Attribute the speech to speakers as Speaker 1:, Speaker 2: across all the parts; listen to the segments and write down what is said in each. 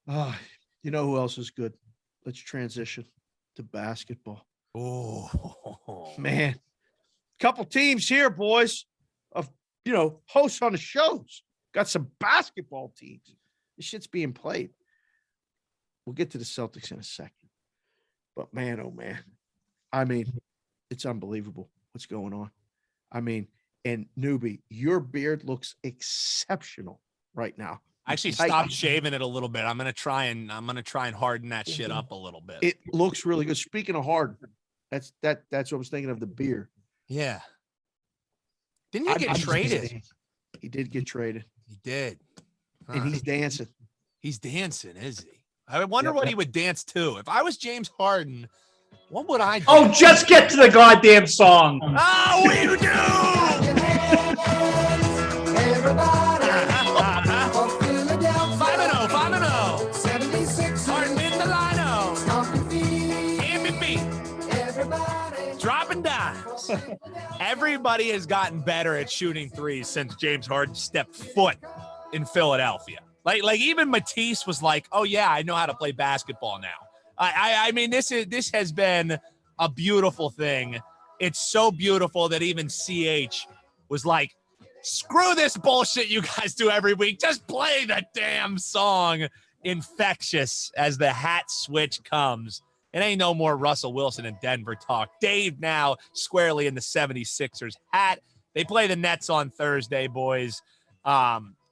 Speaker 1: Ah, you know who else is good? Let's transition to basketball.
Speaker 2: Oh,
Speaker 1: Man, couple teams here, boys, of hosts on the shows. Got some basketball teams. This shit's being played. We'll get to the Celtics in a second. But man, oh man. I mean, it's unbelievable what's going on. I mean, and newbie, your beard looks exceptional right now.
Speaker 2: I actually stopped shaving it a little bit. I'm gonna try and harden that shit up a little bit.
Speaker 1: It looks really good. Speaking of harden, that's what I was thinking of, the beard.
Speaker 2: Yeah. Didn't he get traded?
Speaker 1: He did get traded.
Speaker 2: He did.
Speaker 1: And he's dancing.
Speaker 2: He's dancing, is he? I wonder what he would dance to. If I was James Harden, what would I do?
Speaker 3: Oh, just get to the goddamn song.
Speaker 2: Oh, we do! Everybody. 5-0, 5-0. 76. Harden in the line-o. Can't be beat. Dropping dimes. Everybody has gotten better at shooting threes since James Harden stepped foot in Philadelphia. Like even Matisse was like, "Oh yeah, I know how to play basketball now." I mean, this has been a beautiful thing. It's so beautiful that even CH was like, "Screw this bullshit you guys do every week. Just play the damn song." Infectious as the hat switch comes. It ain't no more Russell Wilson and Denver talk. Dave now squarely in the 76ers hat. They play the Nets on Thursday, boys.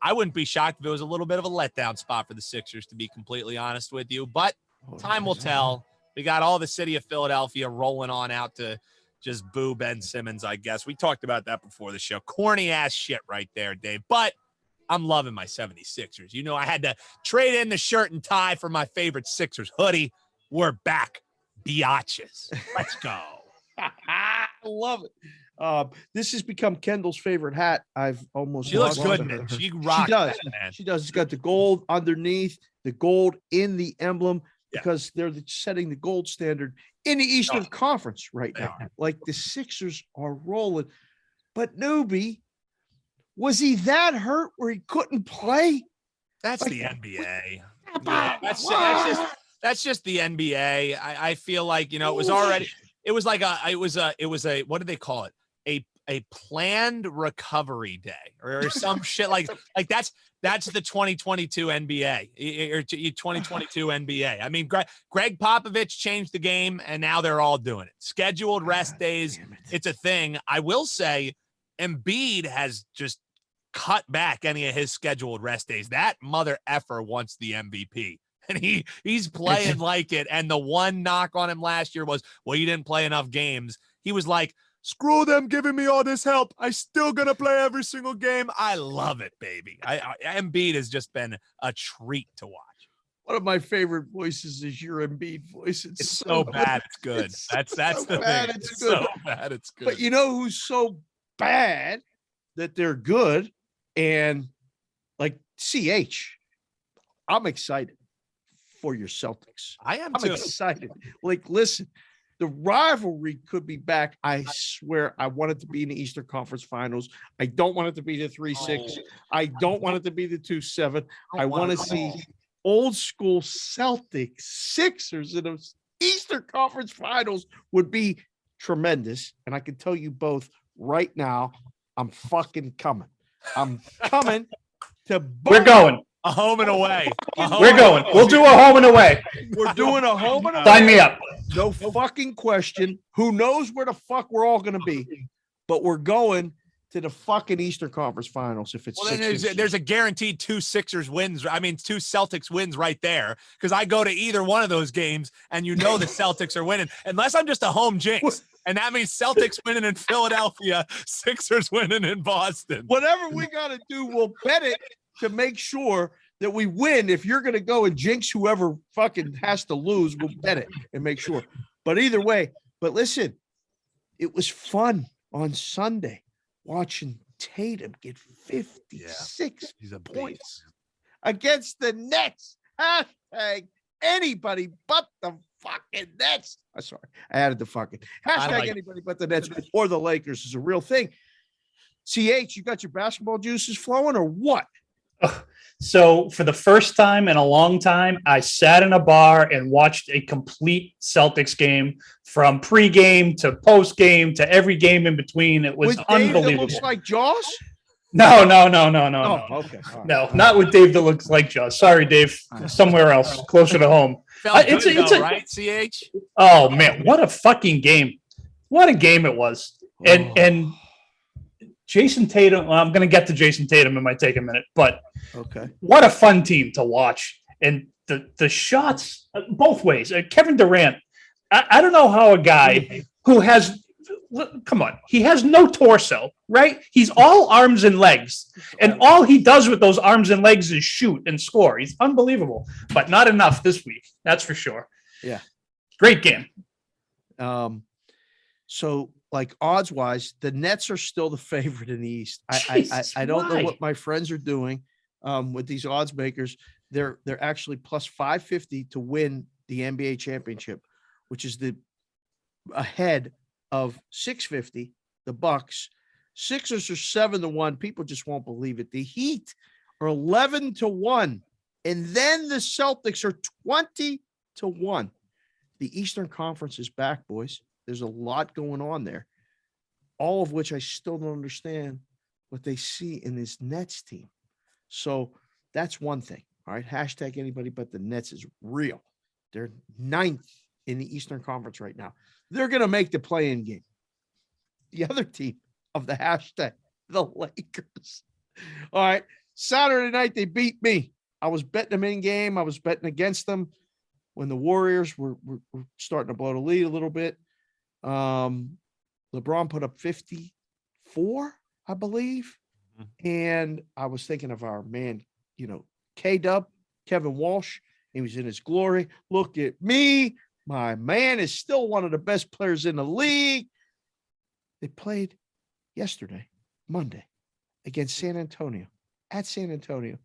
Speaker 2: I wouldn't be shocked if it was a little bit of a letdown spot for the Sixers, to be completely honest with you. But time will tell. We got all the city of Philadelphia rolling on out to just boo Ben Simmons, I guess. We talked about that before the show. Corny-ass shit right there, Dave. But I'm loving my 76ers. You know, I had to trade in the shirt and tie for my favorite Sixers hoodie. We're back. Biatches. Let's go.
Speaker 1: I love it. This has become Kendall's favorite hat.
Speaker 2: She looks good, man. She rocks.
Speaker 1: She does.
Speaker 2: That, man.
Speaker 1: She does. It's got the gold underneath, the gold in the emblem, because they're setting the gold standard in the Eastern Conference right now. Like the Sixers are rolling. But newbie, was he that hurt where he couldn't play?
Speaker 2: That's
Speaker 1: like,
Speaker 2: the NBA. Yeah, that's just the NBA. I feel like, it was already. It was a what do they call it? A planned recovery day or some shit like that's the 2022 NBA or 2022 NBA. I mean, Greg Popovich changed the game and now they're all doing it. Scheduled rest days. It's a thing. I will say Embiid has just cut back any of his scheduled rest days. That mother effer wants the MVP. And he's playing like it. And the one knock on him last year was, well, you didn't play enough games. He was like, screw them giving me all this help. I still gonna play every single game. I love it, baby. Embiid has just been a treat to watch.
Speaker 1: One of my favorite voices is your Embiid voice.
Speaker 2: It's so bad, it's good. That's so the
Speaker 1: bad,
Speaker 2: thing.
Speaker 1: it's
Speaker 2: It's
Speaker 1: good.
Speaker 2: so bad, it's good.
Speaker 1: But you know who's so bad that they're good? And like CH, I'm excited for your Celtics.
Speaker 2: I'm
Speaker 1: too. Excited. Like, listen, the rivalry could be back. I swear, I want it to be in the Eastern Conference Finals. I don't want it to be the 3-6. I don't want it to be the 2-7. I want to see old school Celtics Sixers in the Eastern Conference Finals would be tremendous. And I can tell you both right now, I'm fucking coming. I'm coming to both.
Speaker 3: We're going.
Speaker 2: A home and away.
Speaker 3: We're going. We'll do a home and away.
Speaker 1: We're doing a home and away.
Speaker 3: Sign me up.
Speaker 1: No fucking question. Who knows where the fuck we're all going to be? But we're going to the fucking Eastern Conference Finals if it's
Speaker 2: well, then there's a guaranteed two Celtics wins right there, because I go to either one of those games and the Celtics are winning, unless I'm just a home jinx. And that means Celtics winning in Philadelphia, Sixers winning in Boston.
Speaker 1: Whatever we got to do, we'll bet it to make sure that we win. If you're going to go and jinx whoever fucking has to lose, we'll bet it and make sure. But either way, but listen, it was fun on Sunday watching Tatum get 56 points against the Nets. Hashtag anybody but the fucking Nets. I'm sorry, I added the fucking hashtag anybody but the Nets or the Lakers is a real thing. CH, you got your basketball juices flowing or what?
Speaker 3: So for the first time in a long time, I sat in a bar and watched a complete Celtics game from pregame to postgame to every game in between. It was
Speaker 1: With Dave
Speaker 3: unbelievable.
Speaker 1: that looks like Jaws?
Speaker 3: No.
Speaker 1: Okay. All right.
Speaker 3: No, not with Dave that looks like Jaws. Sorry, Dave. Somewhere else, closer to home.
Speaker 2: Felt
Speaker 3: It's
Speaker 2: good,
Speaker 3: a-
Speaker 2: though, right, CH?
Speaker 3: Oh man, what a fucking game! What a game it was. And Jason Tatum. Well, I'm going to get to Jason Tatum. It might take a minute, but
Speaker 1: Okay.
Speaker 3: what a fun team to watch. And the shots both ways. Kevin Durant. I don't know how a guy who has. Come on, he has no torso, right? He's all arms and legs, and all he does with those arms and legs is shoot and score. He's unbelievable, but not enough this week. That's for sure.
Speaker 1: Yeah.
Speaker 3: Great game.
Speaker 1: So like odds wise, the Nets are still the favorite in the East. I don't know
Speaker 3: why?
Speaker 1: what my friends are doing with these odds makers. They're actually plus 550 to win the NBA championship, which is the ahead of 650, the Bucks. Sixers are 7-1. People just won't believe it. The Heat are 11-1. And then the Celtics are 20-1. The Eastern Conference is back, boys. There's a lot going on there. All of which I still don't understand what they see in this Nets team. So that's one thing. All right. Hashtag anybody but the Nets is real. They're 9th in the Eastern Conference right now. They're going to make the play-in game. The other team of the hashtag, the Lakers. All right. Saturday night, they beat me. I was betting them in game. I was betting against them when the Warriors were starting to blow the lead a little bit. LeBron put up 54, I believe. And I was thinking of our man, K-Dub, Kevin Walsh. He was in his glory. Look at me. My man is still one of the best players in the league. They played yesterday, Monday, against San Antonio, at San Antonio.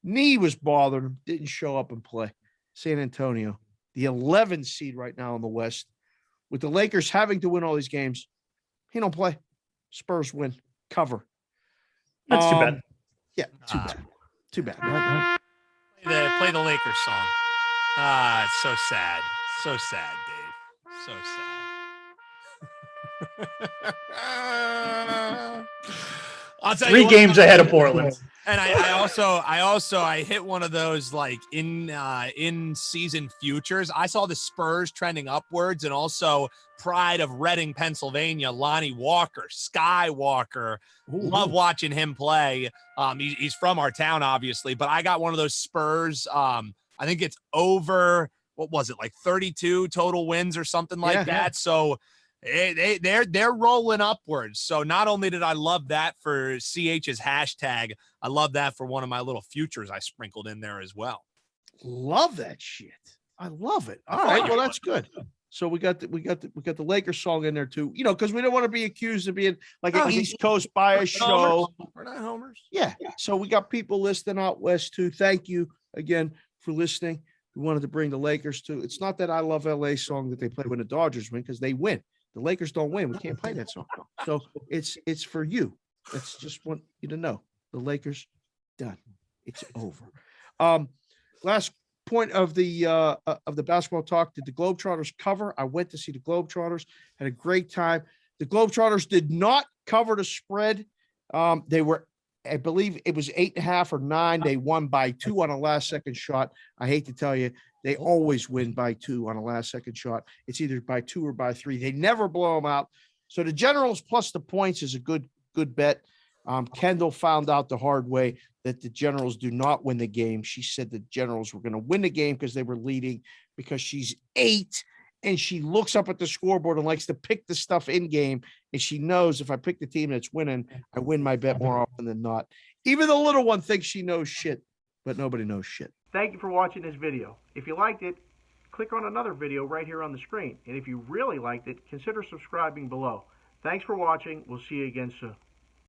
Speaker 1: Knee was bothering him, didn't show up and play. San Antonio, the 11th seed right now in the West. With the Lakers having to win all these games, he don't play. Spurs win, cover.
Speaker 3: That's too bad.
Speaker 1: Yeah, too bad. Too bad. Right?
Speaker 2: Play the Lakers song. It's so sad. So sad, Dave. So sad. I'll tell you
Speaker 3: 3
Speaker 2: what,
Speaker 3: games ahead of Portland.
Speaker 2: And I hit one of those like in season futures. I saw the Spurs trending upwards, and also pride of Reading, Pennsylvania, Lonnie Walker, Skywalker. Love watching him play. He's from our town, obviously, but I got one of those Spurs. I think it's over. What was it, like 32 total wins or something like that? So they're rolling upwards. So not only did I love that for CH's hashtag, I love that for one of my little futures I sprinkled in there as well.
Speaker 1: Love that shit. I love it. All right, well that's good. So we got the Lakers song in there too. Because we don't want to be accused of being like an East Coast bias show.
Speaker 2: We're not homers.
Speaker 1: Yeah. So we got people listening out west too. Thank you again for listening. We wanted to bring the Lakers to. It's not that I Love LA song that they play when the Dodgers win, because they win. The Lakers don't win. We can't play that song. So it's for you. That's just want you to know. The Lakers done. It's over. Last point of the basketball talk. Did the Globetrotters cover? I went to see the Globetrotters. Had a great time. The Globetrotters did not cover the spread. They were, I believe it was 8.5 or 9. They won by 2 on a last second shot. I hate to tell you, they always win by 2 on a last second shot. It's either by 2 or by 3. They never blow them out. So the Generals plus the points is a good bet. Kendall found out the hard way that the Generals do not win the game. She said the Generals were going to win the game because they were leading, because she's 8 and she looks up at the scoreboard and likes to pick the stuff in game. And she knows if I pick the team that's winning, I win my bet more often than not. Even the little one thinks she knows shit, but nobody knows shit. Thank you for watching this video. If you liked it, click on another video right here on the screen. And if you really liked it, consider subscribing below. Thanks for watching. We'll see you again soon.